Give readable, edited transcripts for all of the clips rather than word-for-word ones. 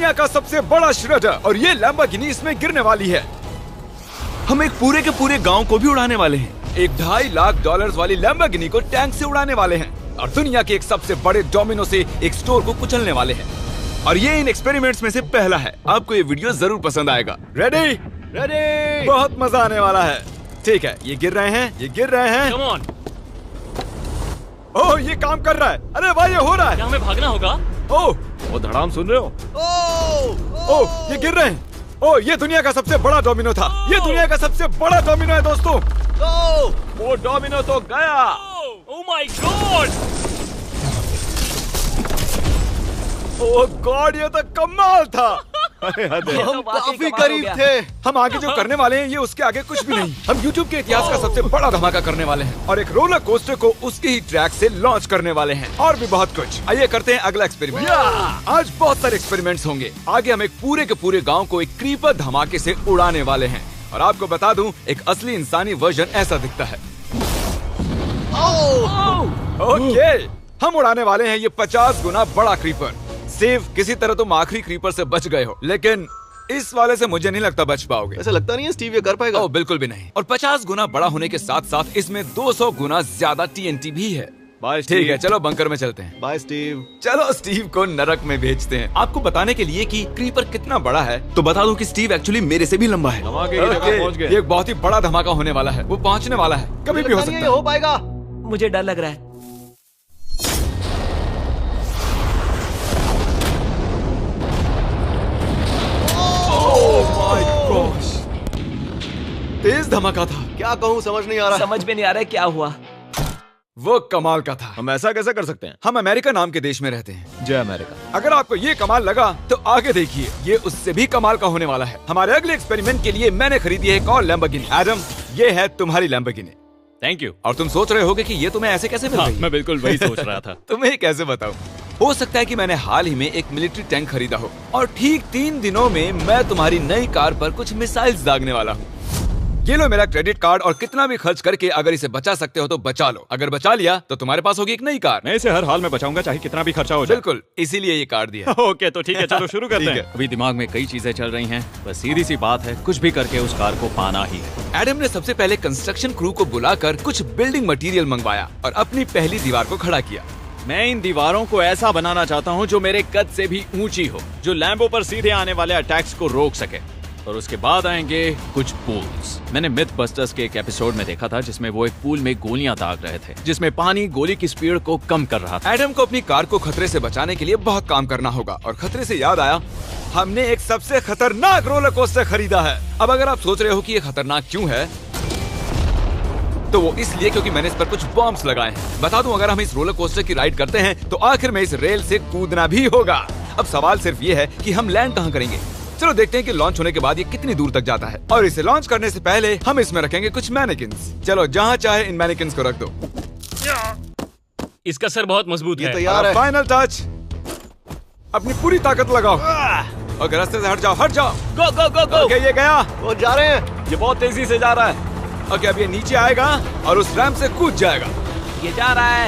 दुनिया का सबसे बड़ा श्रेडर और ये लैम्बोर्गिनी इसमें गिरने वाली है। हम एक पूरे के पूरे गांव को भी उड़ाने वाले हैं। एक $2.5 लाख वाली लैम्बोर्गिनी को टैंक से उड़ाने वाले हैं और दुनिया के एक सबसे बड़े डोमिनो से एक स्टोर को कुचलने वाले हैं। और ये इन एक्सपेरिमेंट्स में से पहला है। आपको ये वीडियो जरूर पसंद आएगा। रेडी? रेडी। बहुत मजा आने वाला है। ठीक है, ये गिर रहे हैं, ये गिर रहे हैं। Come on. ओह, ये काम कर रहा है। अरे भाई, ये हो रहा है। क्या हमें भागना होगा? ओह, वो धड़ाम सुन रहे हो? ओह, ये गिर रहे हैं। ओह, ये दुनिया का सबसे बड़ा डोमिनो था। ये दुनिया का सबसे बड़ा डोमिनो है दोस्तों। वो डोमिनो तो गया। Oh my God! Oh God, ये तो कमाल था। हम काफी करीब थे। हम आगे जो करने वाले हैं ये उसके आगे कुछ भी नहीं। हम YouTube के इतिहास का सबसे बड़ा धमाका करने वाले हैं और एक रोलर कोस्टर को उसके ही ट्रैक से लॉन्च करने वाले हैं और भी बहुत कुछ। आइए करते हैं अगला एक्सपेरिमेंट। आज बहुत सारे एक्सपेरिमेंट्स होंगे। आगे हम एक पूरे के पूरे गांव को एक क्रीपर धमाके से उड़ाने वाले हैं और आपको बता दूं, एक असली इंसानी वर्जन ऐसा दिखता है। ओके, हम उड़ाने वाले हैं ये 50 गुना बड़ा क्रीपर। सेव, किसी तरह तुम आखिरी क्रीपर से बच गए हो, लेकिन इस वाले से मुझे नहीं लगता बच पाओगे। ऐसा लगता नहीं है स्टीव ये कर पाएगा। ओह बिल्कुल भी नहीं। और 50 गुना बड़ा होने के साथ साथ इसमें 200 गुना ज्यादा TNT भी है। बाय ठीक है, चलो बंकर में चलते हैं। Bye Steve. चलो स्टीव को नरक में भेजते हैं। आपको बताने के लिए कि क्रीपर कितना बड़ा है तो बता दूं कि स्टीव एक्चुअली मेरे से भी लंबा है। धमाके की जगह पहुंच गए। ये एक बहुत ही बड़ा धमाका होने वाला है। वो पहुंचने वाला है, कभी भी हो लगता नहीं सकता ये है। हो पाएगा। मुझे डर लग रहा है। तेज धमाका था। क्या कहूँ समझ नहीं आ रहा। समझ में नहीं आ रहा है क्या हुआ। वो कमाल का था। हम ऐसा कैसे कर सकते हैं? हम अमेरिका नाम के देश में रहते हैं। जय अमेरिका। अगर आपको ये कमाल लगा तो आगे देखिए, ये उससे भी कमाल का होने वाला है। हमारे अगले एक्सपेरिमेंट के लिए मैंने खरीदी है एक और लैम्बोर्गिनी। एडम, ये है तुम्हारी लैम्बोर्गिनी। Thank you. और तुम सोच रहे होगे कि ये तुम्हें ऐसे कैसे मिल हाँ, गई? मैं बिल्कुल वही सोच रहा था। तुम्हें कैसे बताऊं? हो सकता है कि मैंने हाल ही में एक मिलिट्री टैंक खरीदा हो और ठीक 3 दिनों में मैं तुम्हारी नई कार पर कुछ मिसाइल्स दागने वाला हूँ। ये लो मेरा क्रेडिट कार्ड और कितना भी खर्च करके अगर इसे बचा सकते हो तो बचा लो। अगर बचा लिया तो तुम्हारे पास होगी एक नई कार। मैं इसे हर हाल में बचाऊंगा, चाहे कितना भी खर्चा हो जाए। बिल्कुल, इसीलिए ये कार्ड दिया। ओके, तो ठीक है, चलो शुरू करते ठीक हैं। है। अभी दिमाग में कई चीजें चल रही हैं, बस सीधी सी बात है, कुछ भी करके उस कार को पाना ही है। एडम ने सबसे पहले कंस्ट्रक्शन क्रू को बुलाकर कुछ बिल्डिंग मटेरियल मंगवाया और अपनी पहली दीवार को खड़ा किया। मैं इन दीवारों को ऐसा बनाना चाहता हूँ जो मेरे कद से भी ऊंची हो, जो लैम्बो पर सीधे आने वाले अटैक्स को रोक सके। और उसके बाद आएंगे कुछ पूल्स। मैंने मिथ बस्टर्स के एक एपिसोड में देखा था जिसमें वो एक पूल में गोलियां दाग रहे थे, जिसमें पानी गोली की स्पीड को कम कर रहा था। एडम को अपनी कार को खतरे से बचाने के लिए बहुत काम करना होगा और खतरे से याद आया, हमने एक सबसे खतरनाक रोलर कोस्टर खरीदा है। अब अगर आप सोच रहे हो कि ये खतरनाक क्यों है, तो वो इसलिए क्योंकि मैंने इस पर कुछ बॉम्ब्स लगाए हैं। बता दूं, अगर हम इस रोलर कोस्टर की राइड करते हैं तो आखिर में इस रेल से कूदना भी होगा। अब सवाल सिर्फ ये है कि हम लैंड कहाँ करेंगे। चलो देखते हैं कि लॉन्च होने के बाद ये कितनी दूर तक जाता है। और इसे लॉन्च करने से पहले हम इसमें रखेंगे कुछ मैनिकिन्स। चलो जहाँ चाहे इन मैनिकिन्स को रख दो। इसका सर बहुत मजबूत ये है। तैयार है। फाइनल टच, अपनी पूरी ताकत लगाओ। ओके, रास्ते से हट जाओ, हट जाओ। गो गो गो गो। ओके, ये गया। वो जा रहे हैं। ये बहुत तेजी से जा रहा है। ओके, अब ये नीचे आएगा और उस रैंप से कूद जाएगा। ये जा रहा है।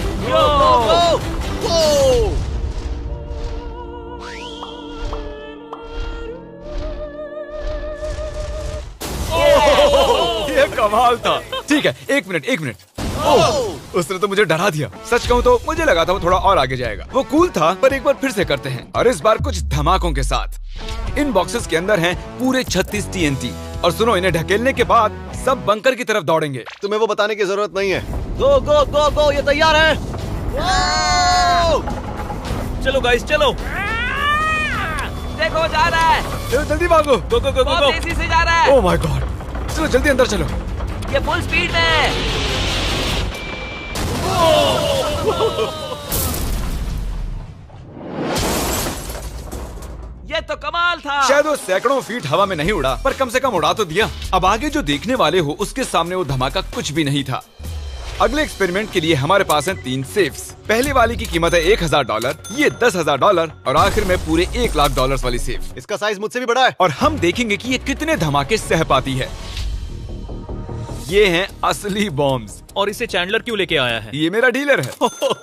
ये कमाल था। ठीक है, एक मिनट। ओह, उसने तो मुझे डरा दिया। सच कहूँ तो मुझे लगा था वो थोड़ा और आगे जाएगा। वो कूल था, पर एक बार फिर से करते हैं और इस बार कुछ धमाकों के साथ। इन बॉक्सेस के अंदर हैं पूरे 36 TNT और सुनो, इन्हें ढकेलने के बाद सब बंकर की तरफ दौड़ेंगे। तुम्हें वो बताने की जरूरत नहीं है। गो गो गो गो, ये तैयार है। चलो गाइस, चलो। देखो जा रहा है। चलो जल्दी भागो। गो गो गो गो बहुत गो। तेजी से जा रहा है। ओह माय गॉड, चलो जल्दी अंदर चलो। ये फुल स्पीड में है। ये तो कमाल था। शायद वो सैकड़ों फीट हवा में नहीं उड़ा, पर कम से कम उड़ा तो दिया। अब आगे जो देखने वाले हो उसके सामने वो धमाका कुछ भी नहीं था। अगले एक्सपेरिमेंट के लिए हमारे पास हैं 3 सेफ्स। पहली वाली की कीमत है $1000, ये $10,000 और आखिर में पूरे $1 लाख वाली सेफ। इसका साइज मुझसे भी बड़ा है। और हम देखेंगे कि ये कितने धमाके सह पाती है। ये हैं असली बॉम्ब्स। और इसे चैंडलर क्यों लेके आया है? ये मेरा डीलर है।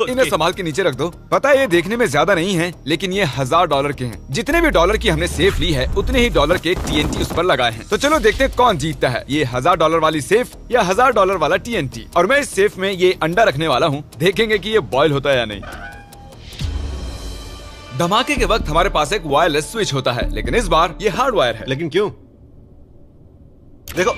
इन्हें संभाल के नीचे रख दो। पता है ये देखने में ज्यादा नहीं है, लेकिन ये $1000 के हैं। जितने भी डॉलर की हमने सेफ ली है, उतने ही डॉलर के TNT उस पर लगाए हैं। तो चलो देखते हैं कौन जीतता है, ये $1000 वाली सेफ या $1000 वाला TNT। और मैं इस सेफ में ये अंडा रखने वाला हूँ, देखेंगे कि ये बॉयल होता है या नहीं। धमाके के वक्त हमारे पास एक वायरलेस स्विच होता है, लेकिन इस बार ये हार्ड वायर है। लेकिन क्यों? देखो,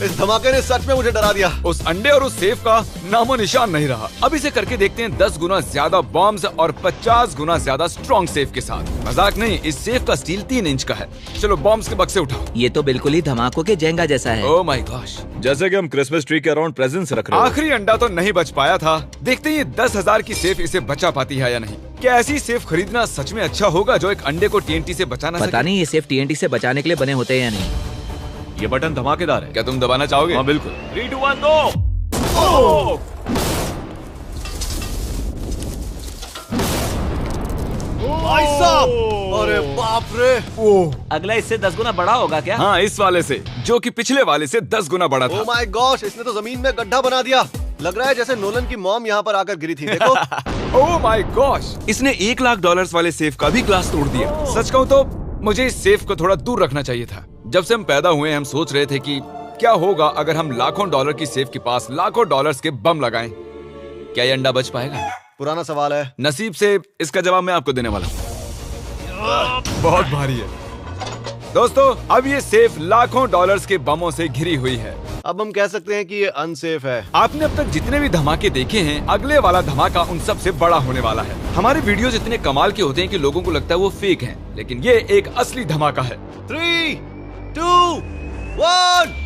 इस धमाके ने सच में मुझे डरा दिया। उस अंडे और उस सेफ का नामो निशान नहीं रहा। अब इसे करके देखते हैं 10 गुना ज्यादा बॉम्ब्स और 50 गुना ज्यादा स्ट्रॉन्ग सेफ के साथ। मजाक नहीं, इस सेफ का स्टील 3 इंच का है। चलो बॉम्ब्स के बक्से उठाओ। ये तो बिल्कुल ही धमाकों के जेंगा जैसा है। ओह माय गॉश, जैसे कि हम क्रिसमस ट्री के अराउंड प्रेजेंट्स रख रहे हैं। आखिरी अंडा तो नहीं बच पाया था। देखते हैं ये 10,000 की सेफ इसे बचा पाती है या नहीं। क्या ऐसी सेफ खरीदना सच में अच्छा होगा जो एक अंडे को TNT से बचा ना सके? पता नहीं ये सेफ TNT से बचाने के लिए बने होते हैं या नहीं। ये बटन धमाकेदार है। क्या तुम दबाना चाहोगे? हाँ बिल्कुल। 3, 2, 1 गो। भाई साहब, अरे बाप रे। अगला इससे 10 गुना बड़ा होगा क्या? हाँ, इस वाले से, जो कि पिछले वाले से 10 गुना बड़ा था। ओह माय गॉश, इसने तो जमीन में गड्ढा बना दिया। लग रहा है जैसे नोलन की मॉम यहाँ पर आकर गिरी थी। देखो। ओह माय गॉश, इसने $1,00,000 वाले सेफ का भी ग्लास तोड़ दिया। सच कहूँ तो मुझे इस सेफ को थोड़ा दूर रखना चाहिए था। जब से हम पैदा हुए हम सोच रहे थे कि क्या होगा अगर हम लाखों डॉलर की सेफ के पास लाखों डॉलर्स के बम लगाएं। क्या ये अंडा बच पाएगा? पुराना सवाल है। नसीब से इसका जवाब मैं आपको देने वाला हूँ। बहुत भारी है दोस्तों। अब ये सेफ लाखों डॉलर्स के बमों से घिरी हुई है। अब हम कह सकते हैं कि ये अनसेफ है। आपने अब तक जितने भी धमाके देखे हैं, अगले वाला धमाका उन सब से बड़ा होने वाला है। हमारे वीडियोस इतने कमाल के होते हैं कि लोगों को लगता है वो फेक हैं, लेकिन ये एक असली धमाका है। 3, 2, 1।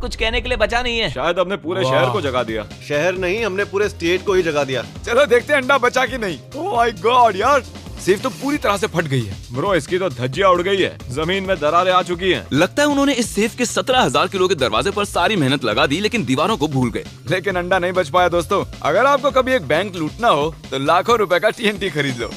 कुछ कहने के लिए बचा नहीं है। शायद हमने पूरे शहर को जगा दिया। शहर नहीं, हमने पूरे स्टेट को ही जगा दिया। चलो देखते हैं अंडा बचा कि नहीं। ओह माय गॉड यार, सेफ तो पूरी तरह से फट गई है। ब्रो, इसकी तो धज्जियां उड़ गई है। जमीन में दरारें आ चुकी हैं। लगता है उन्होंने इस सेफ के 17,000 किलो के दरवाजे पर सारी मेहनत लगा दी, लेकिन दीवारों को भूल गए। लेकिन अंडा नहीं बच पाया दोस्तों। अगर आपको कभी एक बैंक लूटना हो तो लाखों रुपए का TNT खरीद लो।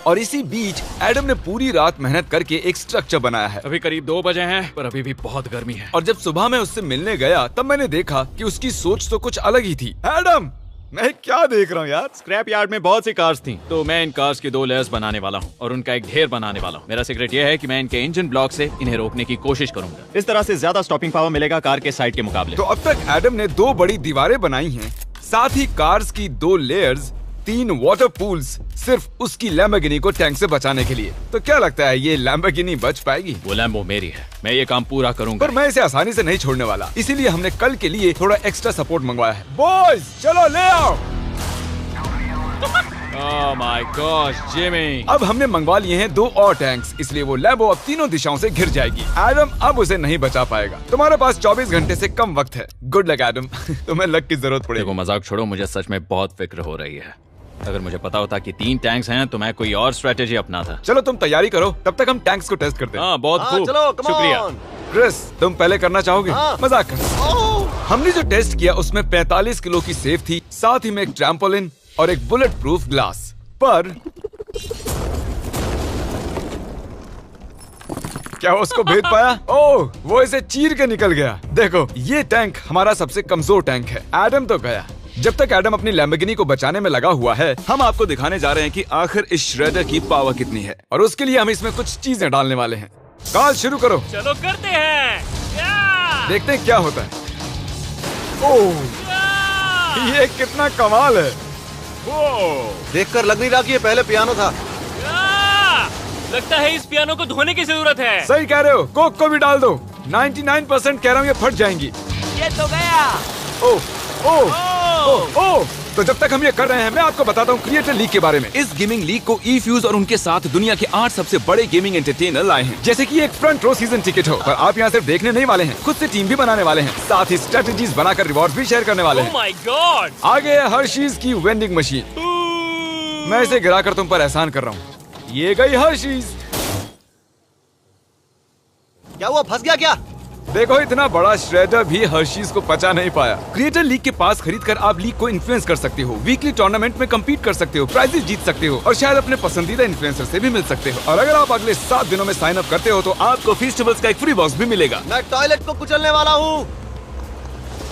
और इसी बीच एडम ने पूरी रात मेहनत करके एक स्ट्रक्चर बनाया है। अभी करीब 2 बजे हैं, पर अभी भी बहुत गर्मी है। और जब सुबह मैं उससे मिलने गया तब मैंने देखा कि उसकी सोच तो कुछ अलग ही थी। एडम, मैं क्या देख रहा हूँ यार? स्क्रैप यार्ड में बहुत सी कार्स थी, तो मैं इन कार्स की 2 लेयर्स बनाने वाला हूँ और उनका एक ढेर बनाने वाला हूँ। मेरा सीक्रेट यह है कि मैं इनके इंजन ब्लॉक से इन्हें रोकने की कोशिश करूंगा। इस तरह से ज्यादा स्टॉपिंग पावर मिलेगा कार के साइड के मुकाबले। तो अब तक एडम ने 2 बड़ी दीवारें बनाई हैं, साथ ही कार्स की 2 लेयर्स, 3 वाटर पूल्स, सिर्फ उसकी लैम्बोर्गिनी को टैंक से बचाने के लिए। तो क्या लगता है ये लैम्बोर्गिनी बच पाएगी? वो लैम्बो मेरी है, मैं ये काम पूरा करूंगा। पर मैं इसे आसानी से नहीं छोड़ने वाला, इसीलिए हमने कल के लिए थोड़ा एक्स्ट्रा सपोर्ट मंगवाया है। बॉयज चलो ले आओ। Oh my gosh Jimmy. अब हमने मंगवा लिए हैं 2 और टैंक्स, इसलिए वो लैम्बो अब तीनों दिशाओं से घिर जाएगी। एडम अब उसे नहीं बचा पाएगा। तुम्हारे पास 24 घंटे से कम वक्त है। Good luck Adam. तुम्हें लक की जरूरत पड़ेगी। देखो मजाक छोड़ो, मुझे सच में बहुत फिक्र हो रही है। अगर मुझे पता होता कि 3 टैंक्स हैं तो मैं कोई और स्ट्रेटेजी अपनाता। चलो तुम तैयारी करो, तब तक हम टैंक्स को टेस्ट करते हैं। हाँ बहुत खूब, चलो, come शुक्रिया। on। क्रिस, तुम पहले करना चाहोगे? हाँ। मजाक कर। हमने जो टेस्ट किया उसमें 45 किलो की सेफ थी, साथ ही में एक ट्रैम्पोलिन और एक बुलेट प्रूफ ग्लास। पर क्या वो उसको भेद पाया? ओह, वो इसे चीर के निकल गया। देखो, ये टैंक हमारा सबसे कमजोर टैंक है। एडम तो गया। जब तक एडम अपनी लैम्बोर्गिनी को बचाने में लगा हुआ है, हम आपको दिखाने जा रहे हैं कि आखिर इस श्रेडर की पावर कितनी है, और उसके लिए हम इसमें कुछ चीजें डालने वाले हैं। कार्ल शुरू करो। चलो करते हैं। देखते हैं क्या होता है। ओह, ये कितना कमाल है। देखकर लग नहीं रहा कि ये पहले पियानो था। लगता है इस पियानो को धोने की जरूरत है। सही कह रहे हो, कोक को भी डाल दो। 99% कह रहा हूँ ये फट जाएंगी। ये तो गया। ओह ओह ओह ओह। तो जब तक हम ये कर रहे हैं, मैं आपको बताता हूँ क्रिएटर लीग के बारे में। इस गेमिंग लीग को E-Fuse और उनके साथ दुनिया के 8 सबसे बड़े गेमिंग एंटरटेनर लाए हैं। जैसे कि एक फ्रंट रो सीजन टिकट हो, पर आप यहाँ सिर्फ देखने नहीं वाले हैं, खुद से टीम भी बनाने वाले हैं, साथ ही स्ट्रेटेजीज बनाकर रिवॉर्ड भी शेयर करने वाले हैं। My God. आगे है हर्शीज की वेंडिंग मशीन। मैं इसे गिराकर तुम पर एहसान कर रहा हूँ। ये गई हर्शीज। क्या हुआ, फंस गया क्या? देखो इतना बड़ा श्रेडर भी हर्शीज को पचा नहीं पाया। क्रिएटर लीग के पास खरीद कर आप लीग को इन्फ्लुएंस कर सकते हो, वीकली टूर्नामेंट में कम्पीट कर सकते हो, प्राइजेस जीत सकते हो और शायद अपने पसंदीदा इन्फ्लुएंसर से भी मिल सकते हो। और अगर आप अगले 7 दिनों में साइन अप करते हो तो आपको फेस्टिवल्स का एक फ्री बॉक्स भी मिलेगा। मैं टॉयलेट को कुचलने वाला हूँ।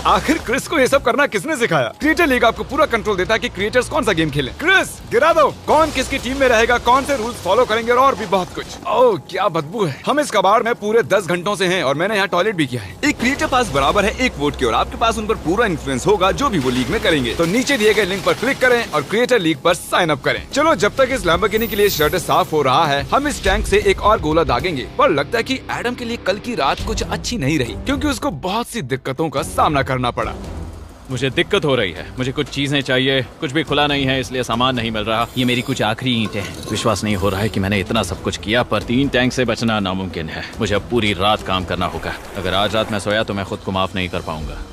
आखिर क्रिस को ये सब करना किसने सिखाया? क्रिएटर लीग आपको पूरा कंट्रोल देता है कि क्रिएटर्स कौन सा गेम खेलें। क्रिस गिरा दो, कौन किसकी टीम में रहेगा, कौन से रूल्स फॉलो करेंगे और भी बहुत कुछ। ओह क्या बदबू है। हम इस कबाड़ में पूरे 10 घंटों से हैं और मैंने यहाँ टॉयलेट भी किया है। एक क्रिएटर पास बराबर है एक वोट के और आपके पास उन पर पूरा इन्फ्लुएंस होगा जो भी वो लीग में करेंगे। तो नीचे दिए गए लिंक पर क्लिक करें और क्रिएटर लीग पर साइन अप करें। चलो जब तक इस लैम्बोर्गिनी के लिए शर्ट साफ हो रहा है हम इस टैंक से एक और गोला दागेंगे। पर लगता है कि एडम के लिए कल की रात कुछ अच्छी नहीं रही क्योंकि उसको बहुत सी दिक्कतों का सामना करना पड़ा। मुझे दिक्कत हो रही है, मुझे कुछ चीजें चाहिए, कुछ भी खुला नहीं है इसलिए सामान नहीं मिल रहा। ये मेरी कुछ आखिरी ईंटें हैं। विश्वास नहीं हो रहा है कि मैंने इतना सब कुछ किया पर 3 टैंक से बचना नामुमकिन है। मुझे अब पूरी रात काम करना होगा। अगर आज रात मैं सोया तो मैं खुद को माफ नहीं कर पाऊंगा।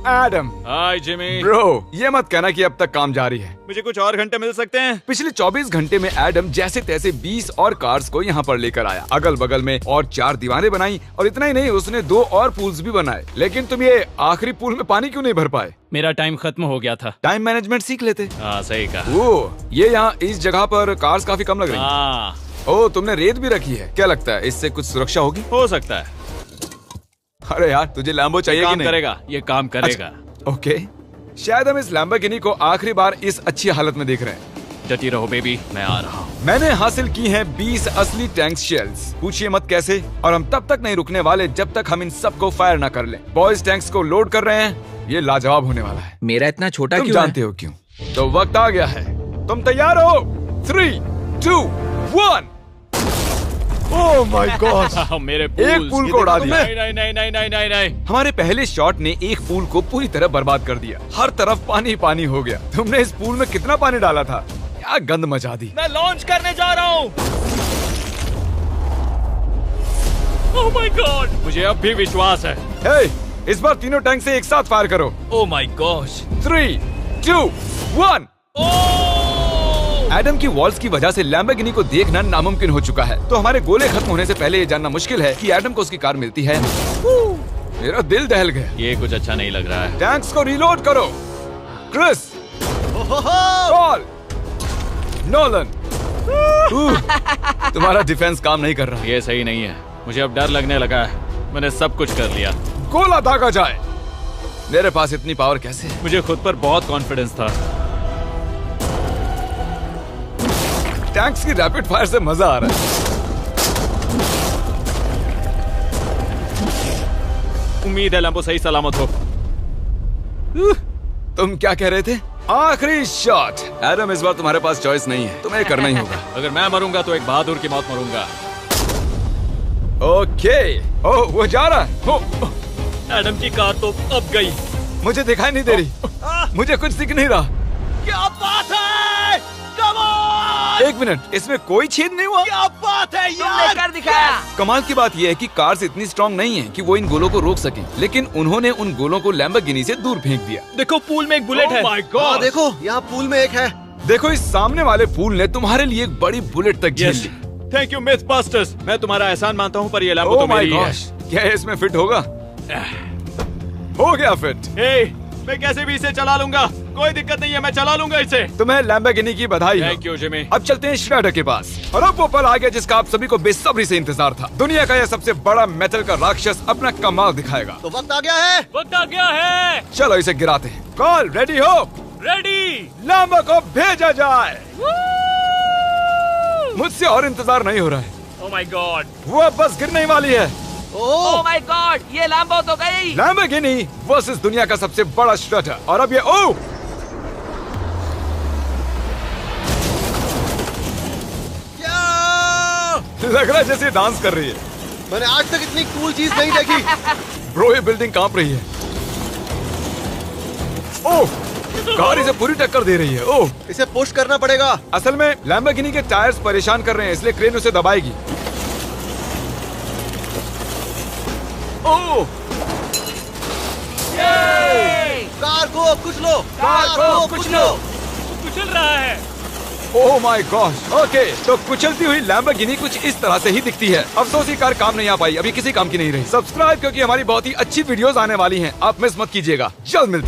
एडम हाय जिमी। ब्रो ये मत कहना कि अब तक काम जारी है। मुझे कुछ और घंटे मिल सकते हैं? पिछले 24 घंटे में एडम जैसे तैसे 20 और कार्स को यहाँ पर लेकर आया, अगल बगल में और 4 दीवारें बनाई और इतना ही नहीं उसने 2 और पूल्स भी बनाए। लेकिन तुम ये आखिरी पूल में पानी क्यों नहीं भर पाए? मेरा टाइम खत्म हो गया था। टाइम मैनेजमेंट सीख लेते। हाँ सही कहा। ओ ये यहाँ इस जगह पर कार्स काफी कम लग रही हैं। हाँ ओ तुमने रेत भी रखी है, क्या लगता है इससे कुछ सुरक्षा होगी? हो सकता है। अरे यार तुझे लैम्बो चाहिए कि काम नहीं? करेगा, ये काम करेगा। ओके शायद हम इस लैम्बोर्गिनी को आखिरी बार इस अच्छी हालत में देख रहे हैं। डटी रहो बेबी, मैं आ रहा हूँ। मैंने हासिल की हैं 20 असली टैंक शेल्स। पूछिए मत कैसे, और हम तब तक नहीं रुकने वाले जब तक हम इन सबको फायर ना कर लें। बॉयज टैंक्स को लोड कर रहे हैं, ये लाजवाब होने वाला है। मेरा इतना छोटा तुम क्यों जानते हो क्यों? तो वक्त आ गया है, तुम तैयार हो? 3, 2, 1। ओह माय गॉड मेरे एक पूल को उड़ा दिया। नहीं नहीं नहीं नहीं नहीं नहीं। हमारे पहले शॉट ने एक पूल को पूरी तरह बर्बाद कर दिया। हर तरफ पानी पानी हो गया। तुमने इस पूल में कितना पानी डाला था? क्या गंद मचा दी। मैं लॉन्च करने जा रहा हूँ। ओह माय गॉड, मुझे अब भी विश्वास है। हे, इस बार तीनों टैंक से एक साथ फायर करो। Oh my gosh. 3, 2, 1। एडम की वॉल्स की वजह से लैम्बोर्गिनी को देखना नामुमकिन हो चुका है। तो हमारे गोले खत्म होने से पहले ये जानना मुश्किल है कि एडम को उसकी कार मिलती है। मेरा दिल दहल गया। ये कुछ अच्छा नहीं लग रहा है। टैंक्स को रीलोड करो। Chris, Paul, Nolan. तुम्हारा डिफेंस काम नहीं कर रहा। ये सही नहीं है, मुझे अब डर लगने लगा है। मैंने सब कुछ कर लिया। गोला दागा जाए। मेरे पास इतनी पावर कैसे है? मुझे खुद पर बहुत कॉन्फिडेंस था। टैंक्स की रैपिड फायर से मजा आ रहा है। उम्मीद है लैम्बो सही सलामत हो। तुम क्या कह रहे थे? आखिरी शॉट। एडम इस बार तुम्हारे पास चॉइस नहीं है, तुम्हें करना ही होगा। अगर मैं मरूंगा तो एक बहादुर की मौत मरूंगा। ओके। ओह वो जा रहा है। एडम की कार तो अब गई। मुझे दिखाई नहीं दे रही। मुझे कुछ दिख नहीं रहा। क्या बात है? Come on! एक मिनट, इसमें कोई छेद नहीं हुआ? क्या बात है तुमने कर दिखाया। कमाल की बात यह है कि कार्स इतनी स्ट्रांग नहीं है कि वो इन गोलों को रोक सके, लेकिन उन्होंने उन गोलों को लैम्बोर्गिनी से दूर फेंक दिया। देखो पूल में एक बुलेट है। माय हाँ गॉड। देखो यहाँ पूल में एक है। देखो इस सामने वाले पूल ने तुम्हारे लिए एक बड़ी बुलेट तक झेल ली। Thank you MythBusters. मैं तुम्हारा एहसान मानता हूँ पर ये लैम्बो तो ओह माय मेरी है। गॉश, क्या इसमें फिट होगा? हो गया फिट। हे, मैं कैसे भी इसे चला लूंगा, कोई दिक्कत नहीं है, मैं चला लूंगा इसे। तुम्हें लैम्बोर्गिनी की बधाई हो। Thank you Jimmy. अब चलते हैं श्रेडर के पास। और अब वो पल आ गया जिसका आप सभी को बेसब्री से इंतजार था। दुनिया का यह सबसे बड़ा मेटल का राक्षस अपना कमाल दिखाएगा। तो वक्त आ गया है। वक्त आ गया है। चलो इसे गिराते हैं। कॉल रेडी हो? रेडी। लैम्बो को भेजा जाए। मुझसे और इंतजार नहीं हो रहा है। Oh my God. वो अब बस गिरने ही वाली है। ओह माय गॉड, ये लैम्बो तो गई। लैम्बोर्गिनी वर्सेस दुनिया का सबसे बड़ा श्रेडर। और अब ये ओ लग रहा है जैसे डांस कर रही है। मैंने आज तक इतनी कूल चीज नहीं देखी। ब्रो ये बिल्डिंग कांप रही है। ओह कार इसे पूरी टक्कर दे रही है। ओह इसे पुश करना पड़ेगा। असल में लैम्बोर्गिनी के टायर्स परेशान कर रहे हैं, इसलिए क्रेन उसे दबाएगी। ओह कार को कुचलो। कार को कुचलो। कुचल रहा है। Oh my God. ओके, तो कुचलती हुई लैम्बोर्गिनी कुछ इस तरह से ही दिखती है। अफसोस ये कार काम नहीं आ पाई, अभी किसी काम की नहीं रही। सब्सक्राइब, क्योंकि हमारी बहुत ही अच्छी वीडियोस आने वाली हैं। आप मिस मत कीजिएगा। जल्द मिलते हैं।